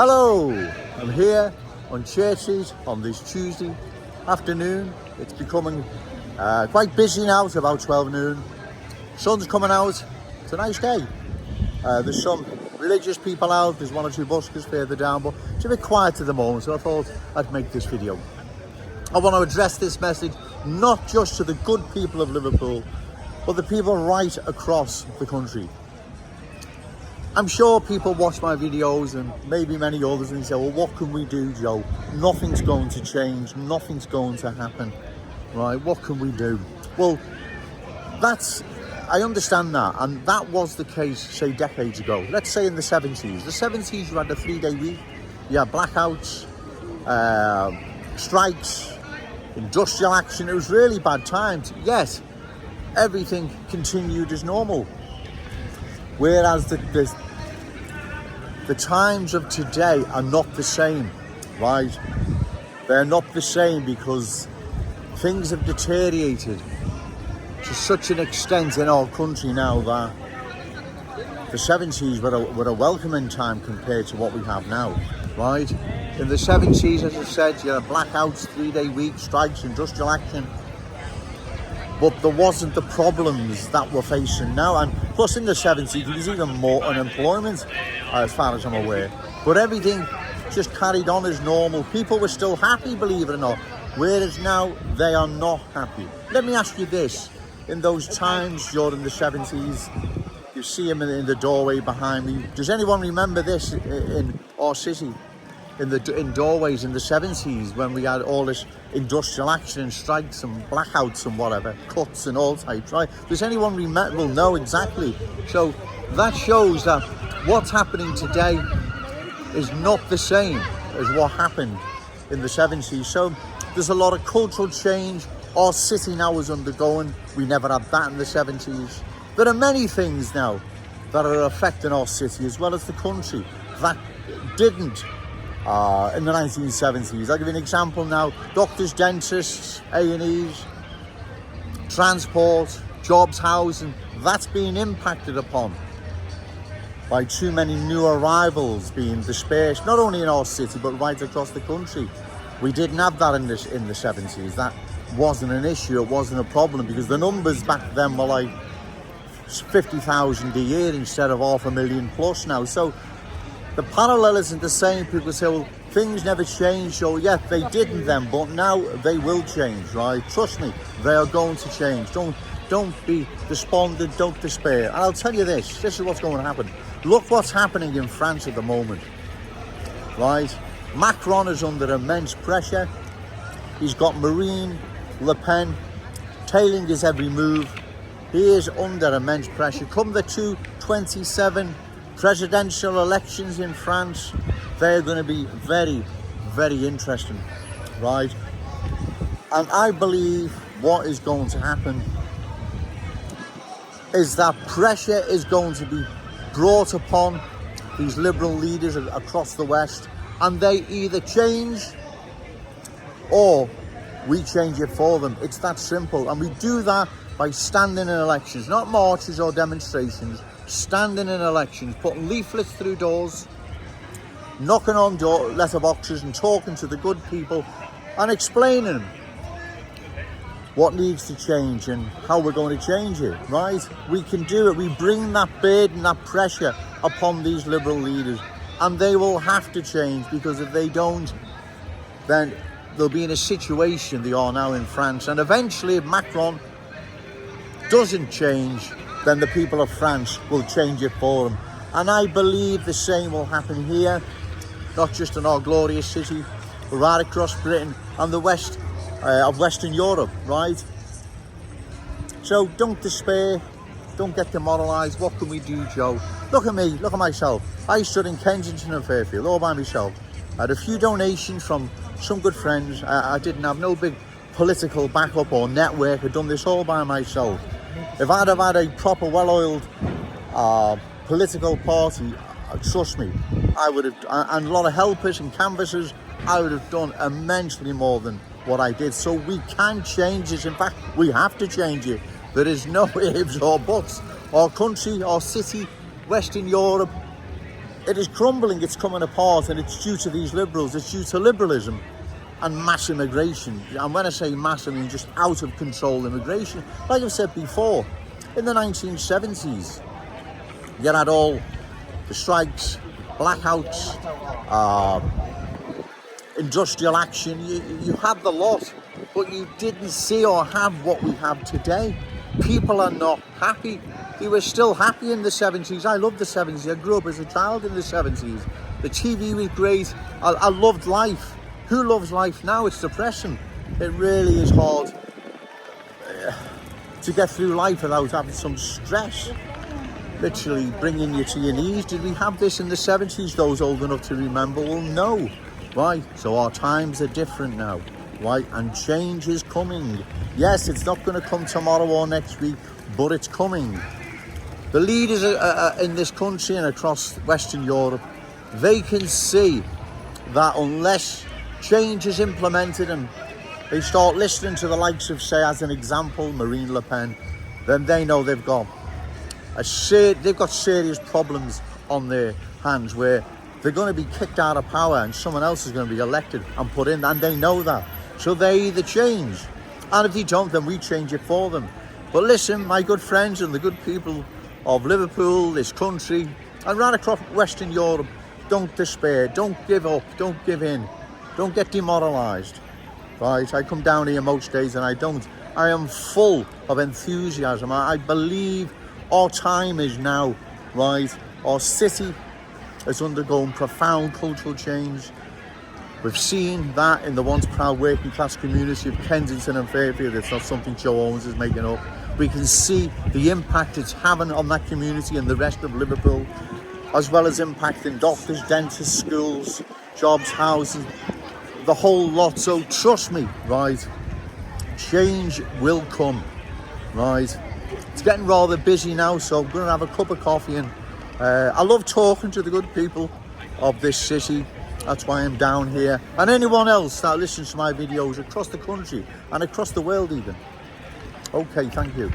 Hello, I'm here on Church Street on this Tuesday afternoon. It's becoming quite busy now. It's about 12 noon. Sun's coming out. It's a nice day. There's some religious people out. There's one or two buskers further down, but it's a bit quiet at the moment, so I thought I'd make this video. I want to address this message not just to the good people of Liverpool, but the people right across the country. I'm sure people watch my videos and maybe many others and say, well, what can we do, Joe? Nothing's going to change. Nothing's going to happen, right? What can we do? Well, I understand that. And that was the case, say, decades ago. Let's say in the 70s. The 70s, you had a 3-day week. You had blackouts, strikes, industrial action. It was really bad times. Yet, everything continued as normal. Whereas the times of today are not the same, right? They're not the same because things have deteriorated to such an extent in our country now that the 70s were a welcoming time compared to what we have now, right? In the 70s, as I said, you had blackouts, 3-day weeks, strikes, industrial action. But there wasn't the problems that we're facing now. And plus in the 70s, there was even more unemployment, as far as I'm aware. But everything just carried on as normal. People were still happy, believe it or not. Whereas now, they are not happy. Let me ask you this. In those times during the 70s, you see him in the doorway behind me. Does anyone remember this in our city? In doorways in the 70s when we had all this industrial action and strikes and blackouts and whatever, cuts and all types, right? Does anyone remember? Well, no, exactly. So that shows that what's happening today is not the same as what happened in the 70s. So there's a lot of cultural change. Our city now is undergoing. We never had that in the 70s. There are many things now that are affecting our city as well as the country that didn't in the 1970s. I'll give you an example now. Doctors, dentists, A&Es, transport, jobs, housing, that's being impacted upon by too many new arrivals being dispersed, not only in our city, but right across the country. We didn't have that in the 70s. That wasn't an issue, it wasn't a problem, because the numbers back then were like 50,000 a year instead of 500,000 plus now. So the parallel isn't the same. People say, well, things never changed. So yeah, they didn't then, but now they will change, right? Trust me, they are going to change. Don't be despondent, don't despair. And I'll tell you this is what's going to happen. Look what's happening in France at the moment, right? Macron is under immense pressure. He's got Marine Le Pen tailing his every move. He is under immense pressure. Come the 2027 presidential elections in France, they're going to be very, very interesting, right? And I believe what is going to happen is that pressure is going to be brought upon these liberal leaders across the West, and they either change or we change it for them. It's that simple. And we do that by standing in elections, not marches or demonstrations. Standing in elections, putting leaflets through doors, knocking on letterboxes and talking to the good people and explaining what needs to change and how we're going to change it, right? We can do it. We bring that burden, that pressure upon these liberal leaders, and they will have to change, because if they don't, then they'll be in a situation they are now in France. And eventually, if Macron doesn't change, then the people of France will change it for them. And I believe the same will happen here, not just in our glorious city, but right across Britain and the west of Western Europe, right? So don't despair, don't get demoralised. What can we do, Joe? Look at me, look at myself. I stood in Kensington and Fairfield all by myself. I had a few donations from some good friends. I didn't have no big political backup or network. I'd done this all by myself. If I'd have had a proper, well-oiled political party, trust me, I would have, and a lot of helpers and canvassers, I would have done immensely more than what I did. So we can change this. In fact, we have to change it. There is no ifs or buts. Our country, our city, Western Europe it is crumbling, it's coming apart, and it's due to these liberals, it's due to liberalism and mass immigration. And when I say mass, I mean just out of control immigration. Like I've said before, in the 1970s, you had all the strikes, blackouts, industrial action, you had the lot, but you didn't see or have what we have today. People are not happy. They were still happy in the 70s. I loved the 70s. I grew up as a child in the 70s. The TV was great. I loved life. Who loves life now? It's depressing. It really is hard to get through life without having some stress, literally bringing you to your knees. Did we have this in the 70s? Those old enough to remember will know. Right, so our times are different now, right, and change is coming. Yes, it's not going to come tomorrow or next week, but it's coming. The leaders in this country and across Western Europe, they can see that unless change is implemented and they start listening to the likes of, say, as an example, Marine Le Pen, then they know they've got serious problems on their hands where they're going to be kicked out of power and someone else is going to be elected and put in, and they know that. So they either change, and if they don't, then we change it for them. But listen, my good friends and the good people of Liverpool, this country, and right across Western Europe, don't despair, don't give up, don't give in, don't get demoralised. Right, I come down here most days and I don't. I am full of enthusiasm. I believe our time is now, right? Our city has undergone profound cultural change. We've seen that in the once proud working class community of Kensington and Fairfield. It's not something Joe Owens is making up. We can see the impact it's having on that community and the rest of Liverpool, as well as impacting doctors, dentists, schools, jobs, housing, the whole lot. So trust me, right, change will come, right? It's getting rather busy now, so I'm going to have a cup of coffee, and I love talking to the good people of this city. That's why I'm down here, and anyone else that listens to my videos across the country and across the world even. Okay, thank you.